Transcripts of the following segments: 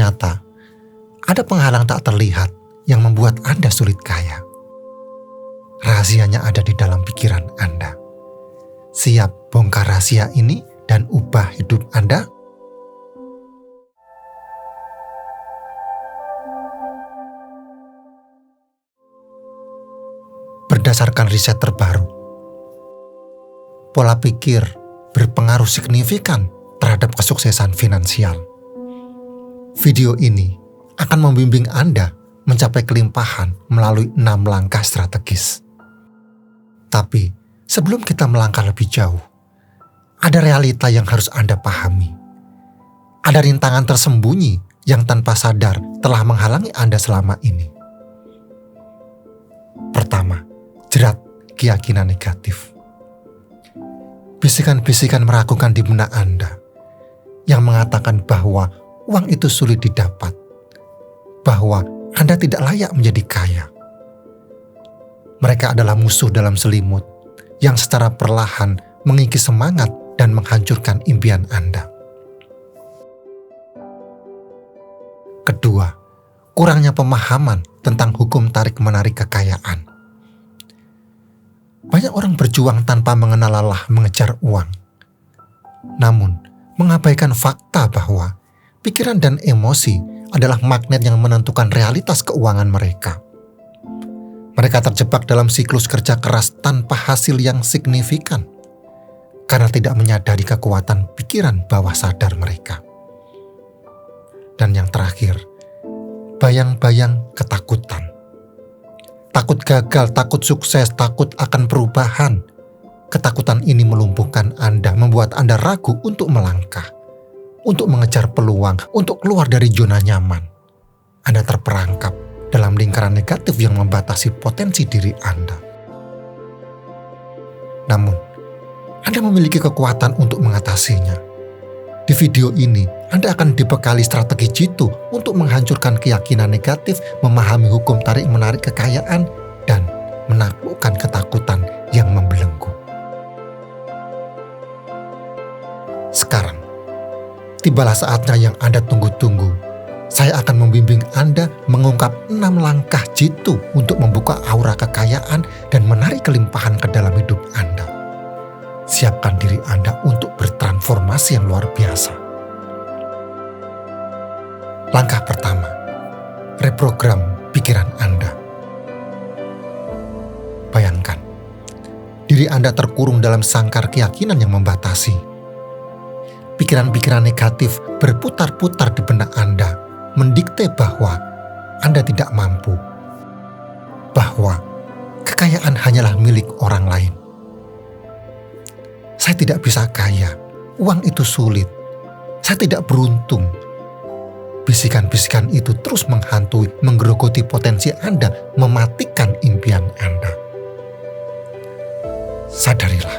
Ternyata ada penghalang tak terlihat yang membuat Anda sulit kaya. Rahasianya ada di dalam pikiran Anda. Siap bongkar rahasia ini dan ubah hidup Anda? Berdasarkan riset terbaru, pola pikir berpengaruh signifikan terhadap kesuksesan finansial. Video ini akan membimbing Anda mencapai kelimpahan melalui 6 langkah strategis. Tapi sebelum kita melangkah lebih jauh, ada realita yang harus Anda pahami. Ada rintangan tersembunyi yang tanpa sadar telah menghalangi Anda selama ini. Pertama, jerat keyakinan negatif. Bisikan-bisikan meragukan di benak Anda yang mengatakan bahwa uang itu sulit didapat, bahwa Anda tidak layak menjadi kaya. Mereka adalah musuh dalam selimut yang secara perlahan mengikis semangat dan menghancurkan impian Anda. Kedua, kurangnya pemahaman tentang hukum tarik-menarik kekayaan. Banyak orang berjuang tanpa mengenal lelah mengejar uang. Namun, mengabaikan fakta bahwa pikiran dan emosi adalah magnet yang menentukan realitas keuangan mereka. Mereka terjebak dalam siklus kerja keras tanpa hasil yang signifikan karena tidak menyadari kekuatan pikiran bawah sadar mereka. Dan yang terakhir, bayang-bayang ketakutan. Takut gagal, takut sukses, takut akan perubahan. Ketakutan ini melumpuhkan Anda, membuat Anda ragu untuk melangkah, untuk mengejar peluang, untuk keluar dari zona nyaman. Anda terperangkap dalam lingkaran negatif yang membatasi potensi diri Anda. Namun, Anda memiliki kekuatan untuk mengatasinya. Di video ini, Anda akan dibekali strategi jitu untuk menghancurkan keyakinan negatif, memahami hukum tarik-menarik kekayaan, dan menaklukkan ketakutan yang membelenggu. Sekarang, tibalah saatnya yang Anda tunggu-tunggu. Saya akan membimbing Anda mengungkap 6 langkah jitu untuk membuka aura kekayaan dan menarik kelimpahan ke dalam hidup Anda. Siapkan diri Anda untuk bertransformasi yang luar biasa. Langkah pertama, reprogram pikiran Anda. Bayangkan, diri Anda terkurung dalam sangkar keyakinan yang membatasi. Pikiran-pikiran negatif berputar-putar di benak Anda, mendikte bahwa Anda tidak mampu, bahwa kekayaan hanyalah milik orang lain. Saya tidak bisa kaya, uang itu sulit, saya tidak beruntung. Bisikan-bisikan itu terus menghantui, menggerogoti potensi Anda, mematikan impian Anda. Sadarilah,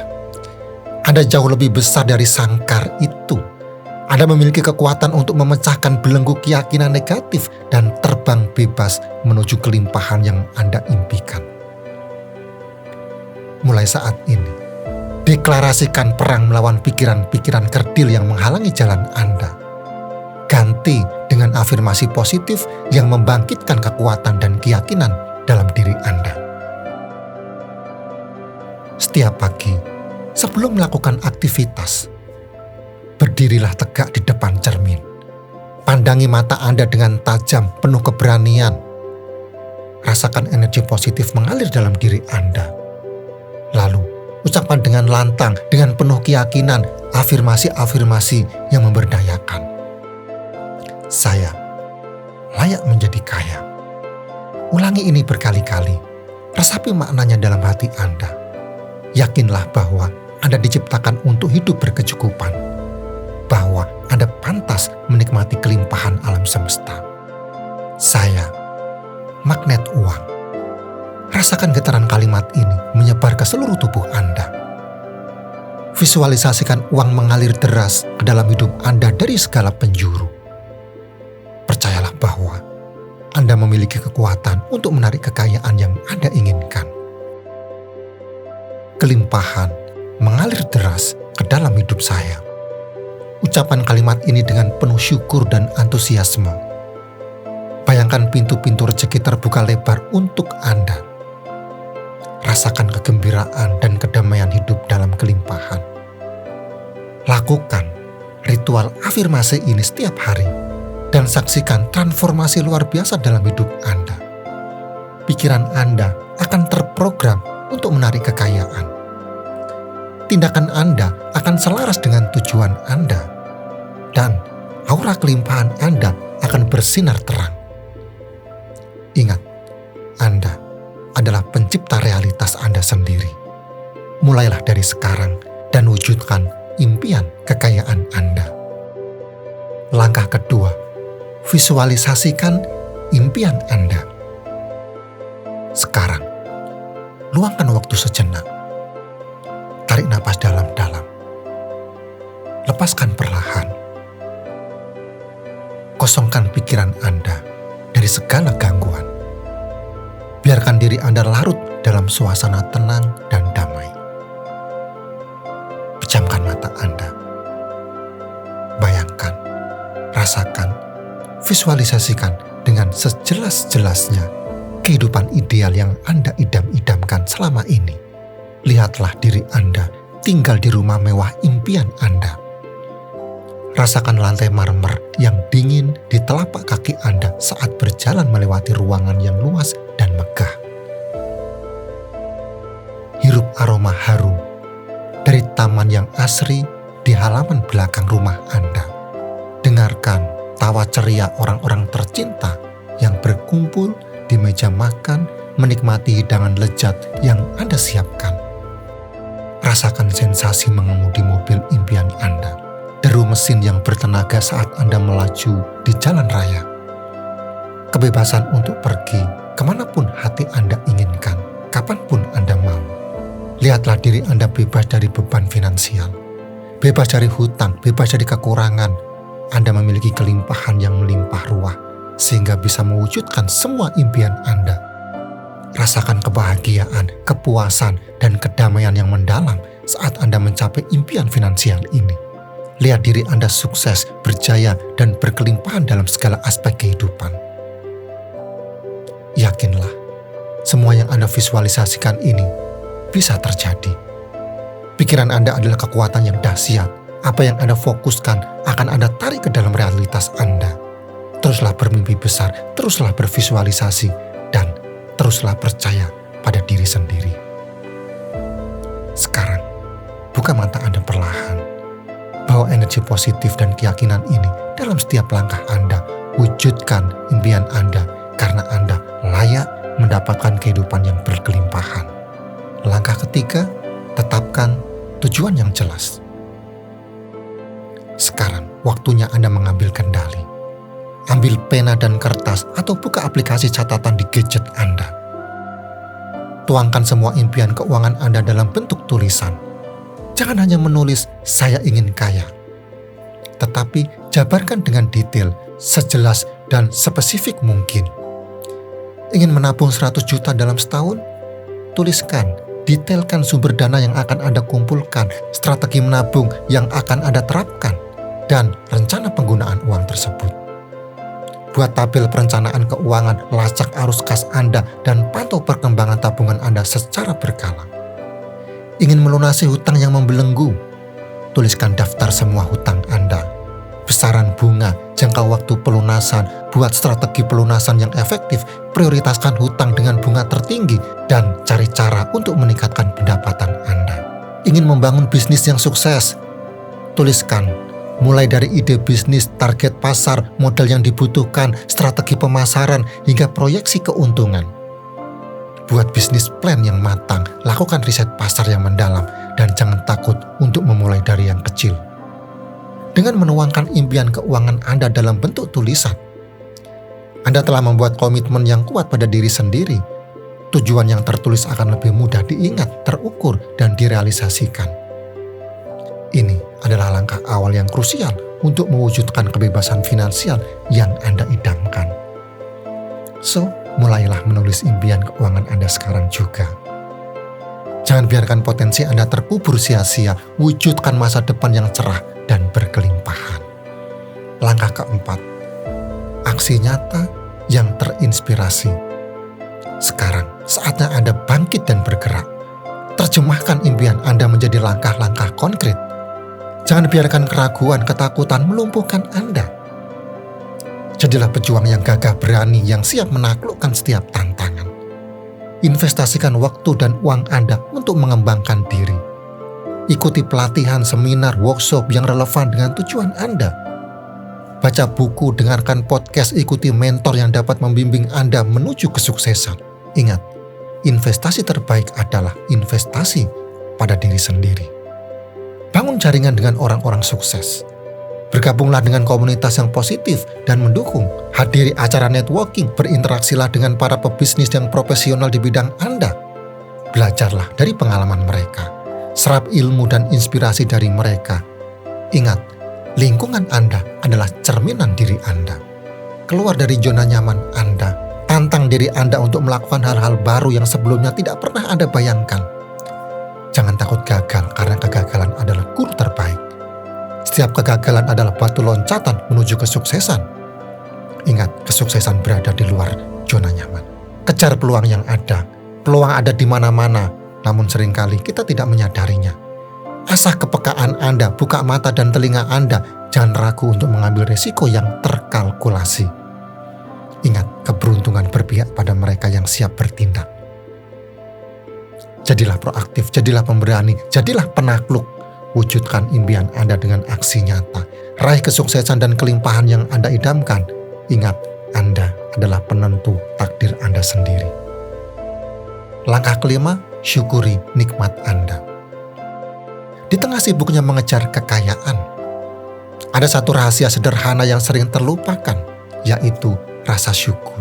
Anda jauh lebih besar dari sangkar itu. Anda memiliki kekuatan untuk memecahkan belenggu keyakinan negatif dan terbang bebas menuju kelimpahan yang Anda impikan. Mulai saat ini, deklarasikan perang melawan pikiran-pikiran kerdil yang menghalangi jalan Anda. Ganti dengan afirmasi positif yang membangkitkan kekuatan dan keyakinan dalam diri Anda. Setiap pagi, sebelum melakukan aktivitas, berdirilah tegak di depan cermin. Pandangi mata Anda dengan tajam, penuh keberanian. Rasakan energi positif mengalir dalam diri Anda. Lalu, ucapkan dengan lantang, dengan penuh keyakinan, afirmasi-afirmasi yang memberdayakan. Saya layak menjadi kaya. Ulangi ini berkali-kali. Resapi maknanya dalam hati Anda. Yakinlah bahwa Anda diciptakan untuk hidup berkecukupan, bahwa Anda pantas menikmati kelimpahan alam semesta. Saya, magnet uang. Rasakan getaran kalimat ini menyebar ke seluruh tubuh Anda. Visualisasikan uang mengalir deras ke dalam hidup Anda dari segala penjuru. Percayalah bahwa Anda memiliki kekuatan untuk menarik kekayaan yang Anda inginkan. Kelimpahan mengalir deras ke dalam hidup saya. Ucapan kalimat ini dengan penuh syukur dan antusiasme. Bayangkan pintu-pintu rezeki terbuka lebar untuk Anda. Rasakan kegembiraan dan kedamaian hidup dalam kelimpahan. Lakukan ritual afirmasi ini setiap hari dan saksikan transformasi luar biasa dalam hidup Anda. Pikiran Anda akan terprogram untuk menarik kekayaan. Tindakan Anda akan selaras dengan tujuan Anda, dan aura kelimpahan Anda akan bersinar terang. Ingat, Anda adalah pencipta realitas Anda sendiri. Mulailah dari sekarang dan wujudkan impian kekayaan Anda. Langkah kedua, visualisasikan impian Anda. Sekarang, luangkan waktu sejenak. Tarik napas dalam-dalam. Lepaskan perlahan. Kosongkan pikiran Anda dari segala gangguan. Biarkan diri Anda larut dalam suasana tenang dan damai. Pejamkan mata Anda. Bayangkan, rasakan, visualisasikan dengan sejelas-jelasnya kehidupan ideal yang Anda idam-idamkan selama ini. Lihatlah diri Anda tinggal di rumah mewah impian Anda. Rasakan lantai marmer yang dingin di telapak kaki Anda saat berjalan melewati ruangan yang luas dan megah. Hirup aroma harum dari taman yang asri di halaman belakang rumah Anda. Dengarkan tawa ceria orang-orang tercinta yang berkumpul di meja makan menikmati hidangan lezat yang Anda siapkan. Rasakan sensasi mengemudi mobil impian Anda. Deru mesin yang bertenaga saat Anda melaju di jalan raya. Kebebasan untuk pergi kemanapun hati Anda inginkan, kapanpun Anda mau. Lihatlah diri Anda bebas dari beban finansial, bebas dari hutang, bebas dari kekurangan. Anda memiliki kelimpahan yang melimpah ruah, sehingga bisa mewujudkan semua impian Anda. Rasakan kebahagiaan, kepuasan, dan kedamaian yang mendalam saat Anda mencapai impian finansial ini. Lihat diri Anda sukses, berjaya, dan berkelimpahan dalam segala aspek kehidupan. Yakinlah, semua yang Anda visualisasikan ini bisa terjadi. Pikiran Anda adalah kekuatan yang dahsyat. Apa yang Anda fokuskan akan Anda tarik ke dalam realitas Anda. Teruslah bermimpi besar, teruslah bervisualisasi, dan teruslah percaya pada diri sendiri. Sekarang, buka mata Anda perlahan. Bawa energi positif dan keyakinan ini dalam setiap langkah Anda. Wujudkan impian Anda karena Anda layak mendapatkan kehidupan yang berkelimpahan. Langkah ketiga, tetapkan tujuan yang jelas. Sekarang waktunya Anda mengambil kendali. Ambil pena dan kertas atau buka aplikasi catatan di gadget Anda. Tuangkan semua impian keuangan Anda dalam bentuk tulisan. Jangan hanya menulis, "Saya ingin kaya." Tetapi jabarkan dengan detail, sejelas dan spesifik mungkin. Ingin menabung 100 juta dalam setahun? Tuliskan, detailkan sumber dana yang akan Anda kumpulkan, strategi menabung yang akan Anda terapkan, dan rencana penggunaan uang tersebut. Buat tabel perencanaan keuangan, lacak arus kas Anda, dan pantau perkembangan tabungan Anda secara berkala. Ingin melunasi hutang yang membelenggu? Tuliskan daftar semua hutang Anda. Besaran bunga, jangka waktu pelunasan, buat strategi pelunasan yang efektif, prioritaskan hutang dengan bunga tertinggi, dan cari cara untuk meningkatkan pendapatan Anda. Ingin membangun bisnis yang sukses? Tuliskan, mulai dari ide bisnis, target pasar, modal yang dibutuhkan, strategi pemasaran, hingga proyeksi keuntungan. Buat bisnis plan yang matang, lakukan riset pasar yang mendalam, dan jangan takut untuk memulai dari yang kecil. Dengan menuangkan impian keuangan Anda dalam bentuk tulisan, Anda telah membuat komitmen yang kuat pada diri sendiri. Tujuan yang tertulis akan lebih mudah diingat, terukur, dan direalisasikan. Ini adalah langkah awal yang krusial untuk mewujudkan kebebasan finansial yang Anda idamkan. So, mulailah menulis impian keuangan Anda sekarang juga. Jangan biarkan potensi Anda terkubur sia-sia. Wujudkan masa depan yang cerah dan berkelimpahan. Langkah keempat, aksi nyata yang terinspirasi. Sekarang saatnya Anda bangkit dan bergerak. Terjemahkan impian Anda menjadi langkah-langkah konkret. Jangan biarkan keraguan, ketakutan melumpuhkan Anda. Jadilah pejuang yang gagah berani, yang siap menaklukkan setiap tantangan. Investasikan waktu dan uang Anda untuk mengembangkan diri. Ikuti pelatihan, seminar, workshop yang relevan dengan tujuan Anda. Baca buku, dengarkan podcast, ikuti mentor yang dapat membimbing Anda menuju kesuksesan. Ingat, investasi terbaik adalah investasi pada diri sendiri. Bangun jaringan dengan orang-orang sukses. Bergabunglah dengan komunitas yang positif dan mendukung. Hadiri acara networking, berinteraksilah dengan para pebisnis yang profesional di bidang Anda. Belajarlah dari pengalaman mereka. Serap ilmu dan inspirasi dari mereka. Ingat, lingkungan Anda adalah cerminan diri Anda. Keluar dari zona nyaman Anda. Tantang diri Anda untuk melakukan hal-hal baru yang sebelumnya tidak pernah Anda bayangkan. Jangan takut gagal, karena kegagalan adalah guru terbaik. Setiap kegagalan adalah batu loncatan menuju kesuksesan. Ingat, kesuksesan berada di luar zona nyaman. Kejar peluang yang ada. Peluang ada di mana-mana, namun seringkali kita tidak menyadarinya. Asah kepekaan Anda, buka mata dan telinga Anda. Jangan ragu untuk mengambil risiko yang terkalkulasi. Ingat, keberuntungan berpihak pada mereka yang siap bertindak. Jadilah proaktif, jadilah pemberani, jadilah penakluk. Wujudkan impian Anda dengan aksi nyata. Raih kesuksesan dan kelimpahan yang Anda idamkan. Ingat, Anda adalah penentu takdir Anda sendiri. Langkah kelima, syukuri nikmat Anda. Di tengah sibuknya mengejar kekayaan, ada satu rahasia sederhana yang sering terlupakan, yaitu rasa syukur.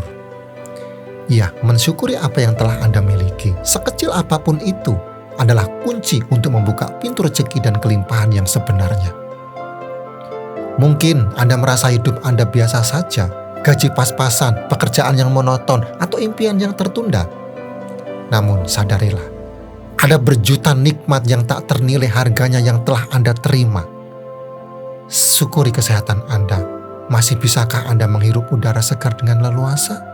Ya, mensyukuri apa yang telah Anda miliki, sekecil apapun itu, adalah kunci untuk membuka pintu rezeki dan kelimpahan yang sebenarnya. Mungkin Anda merasa hidup Anda biasa saja, gaji pas-pasan, pekerjaan yang monoton, atau impian yang tertunda. Namun sadarilah, ada berjuta nikmat yang tak ternilai harganya yang telah Anda terima. Syukuri kesehatan Anda. Masih bisakah Anda menghirup udara segar dengan leluasa?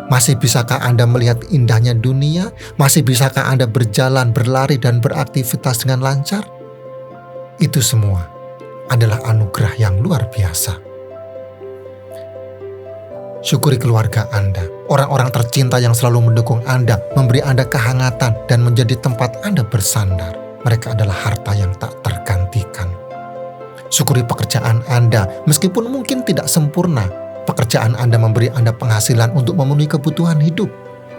Masih bisakah Anda melihat indahnya dunia? Masih bisakah Anda berjalan, berlari, dan beraktivitas dengan lancar? Itu semua adalah anugerah yang luar biasa. Syukuri keluarga Anda, orang-orang tercinta yang selalu mendukung Anda, memberi Anda kehangatan, dan menjadi tempat Anda bersandar. Mereka adalah harta yang tak tergantikan. Syukuri pekerjaan Anda, meskipun mungkin tidak sempurna. Pekerjaan Anda memberi Anda penghasilan untuk memenuhi kebutuhan hidup,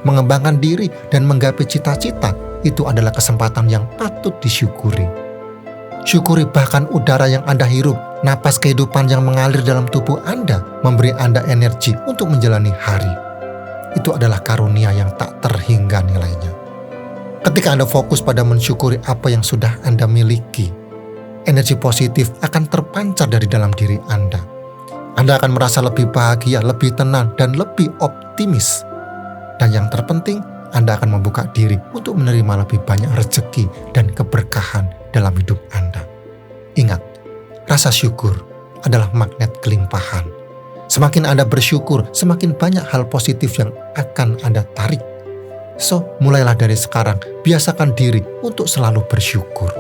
mengembangkan diri, dan menggapai cita-cita. Itu adalah kesempatan yang patut disyukuri. Syukuri bahkan udara yang Anda hirup, napas kehidupan yang mengalir dalam tubuh Anda, memberi Anda energi untuk menjalani hari. Itu adalah karunia yang tak terhingga nilainya. Ketika Anda fokus pada mensyukuri apa yang sudah Anda miliki, energi positif akan terpancar dari dalam diri Anda. Anda akan merasa lebih bahagia, lebih tenang, dan lebih optimis. Dan yang terpenting, Anda akan membuka diri untuk menerima lebih banyak rezeki dan keberkahan dalam hidup Anda. Ingat, rasa syukur adalah magnet kelimpahan. Semakin Anda bersyukur, semakin banyak hal positif yang akan Anda tarik. So, mulailah dari sekarang, biasakan diri untuk selalu bersyukur.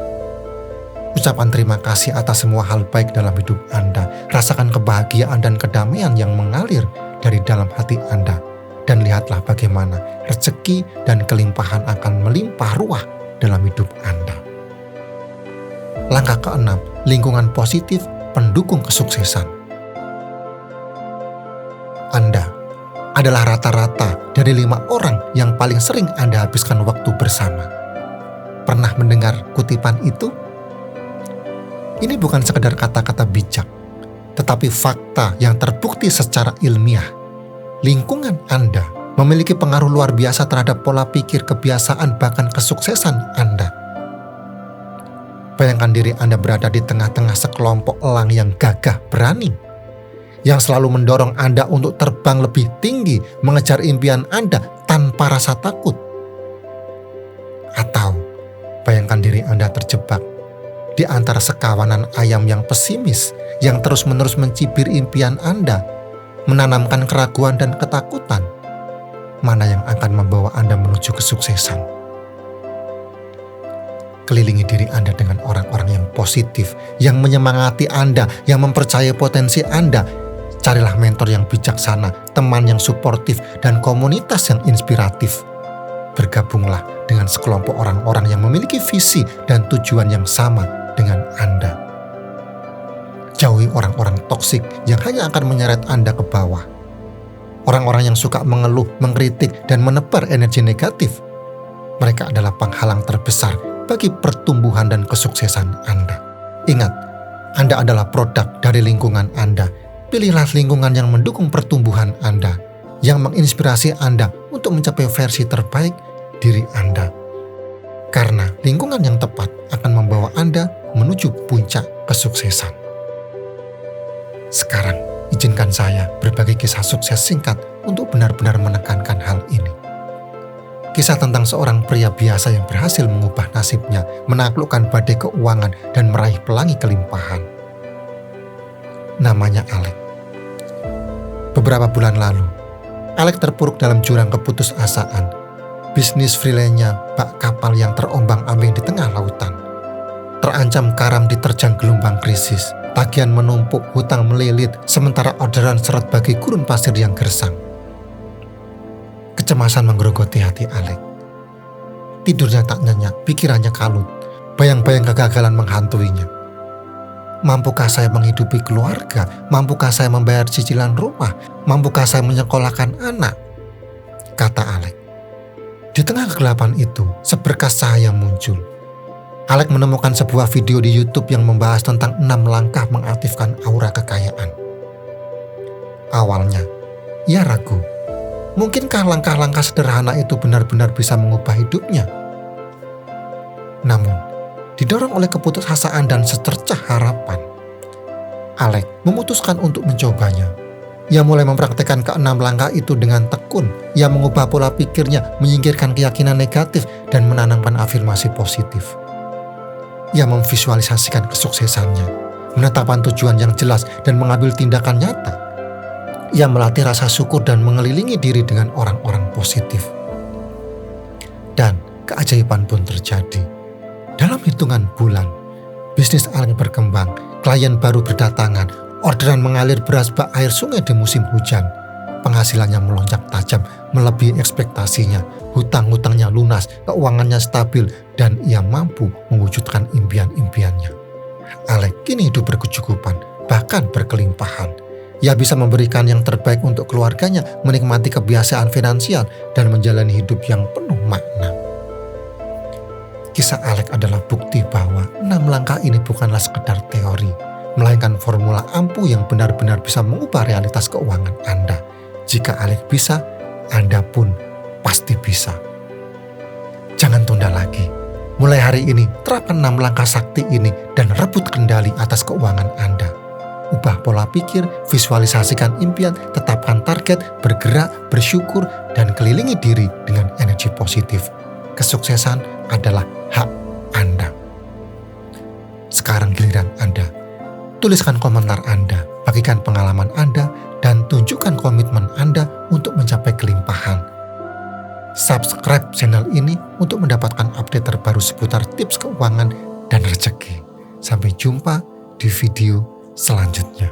Ucapan terima kasih atas semua hal baik dalam hidup Anda. Rasakan kebahagiaan dan kedamaian yang mengalir dari dalam hati Anda. Dan lihatlah bagaimana rezeki dan kelimpahan akan melimpah ruah dalam hidup Anda. Langkah keenam, lingkungan positif pendukung kesuksesan. Anda adalah rata-rata dari 5 orang yang paling sering Anda habiskan waktu bersama. Pernah mendengar kutipan itu? Ini bukan sekedar kata-kata bijak, tetapi fakta yang terbukti secara ilmiah. Lingkungan Anda memiliki pengaruh luar biasa terhadap pola pikir, kebiasaan, bahkan kesuksesan Anda. Bayangkan diri Anda berada di tengah-tengah sekelompok elang yang gagah berani, yang selalu mendorong Anda untuk terbang lebih tinggi, mengejar impian Anda tanpa rasa takut. Atau bayangkan diri Anda terjebak di antara sekawanan ayam yang pesimis, yang terus-menerus mencibir impian Anda. menanamkan keraguan dan ketakutan? Mana yang akan membawa Anda menuju kesuksesan? Kelilingi diri Anda dengan orang-orang yang positif, yang menyemangati Anda, yang mempercayai potensi Anda. Carilah mentor yang bijaksana, teman yang suportif, dan komunitas yang inspiratif. Bergabunglah dengan sekelompok orang-orang yang memiliki visi dan tujuan yang sama dengan Anda. Jauhi orang-orang toksik yang hanya akan menyeret Anda ke bawah. Orang-orang yang suka mengeluh, mengkritik, dan menebar energi negatif. Mereka adalah penghalang terbesar bagi pertumbuhan dan kesuksesan Anda. Ingat, Anda adalah produk dari lingkungan Anda. Pilihlah lingkungan yang mendukung pertumbuhan Anda, yang menginspirasi Anda untuk mencapai versi terbaik diri Anda. Karena lingkungan yang tepat akan membawa Anda menuju puncak kesuksesan. Sekarang, izinkan saya berbagi kisah sukses singkat untuk benar-benar menekankan hal ini. Kisah tentang seorang pria biasa yang berhasil mengubah nasibnya, menaklukkan badai keuangan, dan meraih pelangi kelimpahan. Namanya Alex. Beberapa bulan lalu, Alex terpuruk dalam jurang keputusasaan. Bisnis freelance-nya bak kapal yang terombang-ambing di tengah lautan. Terancam karam diterjang gelombang krisis. Tagihan menumpuk, hutang melilit, sementara orderan seret bagi gurun pasir yang gersang. Kecemasan menggerogoti hati Alex. Tidurnya tak nyenyak, pikirannya kalut. Bayang-bayang kegagalan menghantuinya. Mampukah saya menghidupi keluarga? Mampukah saya membayar cicilan rumah? Mampukah saya menyekolahkan anak? Kata Alex. Di tengah kegelapan itu, seberkas cahaya muncul. Alex menemukan sebuah video di YouTube yang membahas tentang 6 langkah mengaktifkan aura kekayaan. Awalnya, ia ragu. Mungkinkah langkah-langkah sederhana itu benar-benar bisa mengubah hidupnya? Namun, didorong oleh keputusasaan dan secercah harapan, Alex memutuskan untuk mencobanya. Ia mulai mempraktikkan ke-6 langkah itu dengan tekun. Ia mengubah pola pikirnya, menyingkirkan keyakinan negatif, dan menanamkan afirmasi positif. Ia memvisualisasikan kesuksesannya, menetapkan tujuan yang jelas, dan mengambil tindakan nyata. Ia melatih rasa syukur dan mengelilingi diri dengan orang-orang positif. Dan keajaiban pun terjadi. Dalam hitungan bulan, bisnis Alex berkembang, klien baru berdatangan, orderan mengalir beras bak air sungai di musim hujan. Penghasilannya melonjak tajam, melebihi ekspektasinya. Hutang-hutangnya lunas, keuangannya stabil, dan ia mampu mewujudkan impian-impiannya. Alex kini hidup berkecukupan, bahkan berkelimpahan. Ia bisa memberikan yang terbaik untuk keluarganya, menikmati kebiasaan finansial, dan menjalani hidup yang penuh makna. Kisah Alex adalah bukti bahwa 6 langkah ini bukanlah sekedar teori, melainkan formula ampuh yang benar-benar bisa mengubah realitas keuangan Anda. Jika Alex bisa, Anda pun pasti bisa. Jangan tunda lagi. Mulai hari ini, terapkan 6 langkah sakti ini dan rebut kendali atas keuangan Anda. Ubah pola pikir, visualisasikan impian, tetapkan target, bergerak, bersyukur, dan kelilingi diri dengan energi positif. Kesuksesan adalah hak Anda. Sekarang giliran Anda. Tuliskan komentar Anda, bagikan pengalaman Anda, dan tunjukkan komitmen Anda untuk mencapai kelimpahan. Subscribe channel ini untuk mendapatkan update terbaru seputar tips keuangan dan rezeki. Sampai jumpa di video selanjutnya.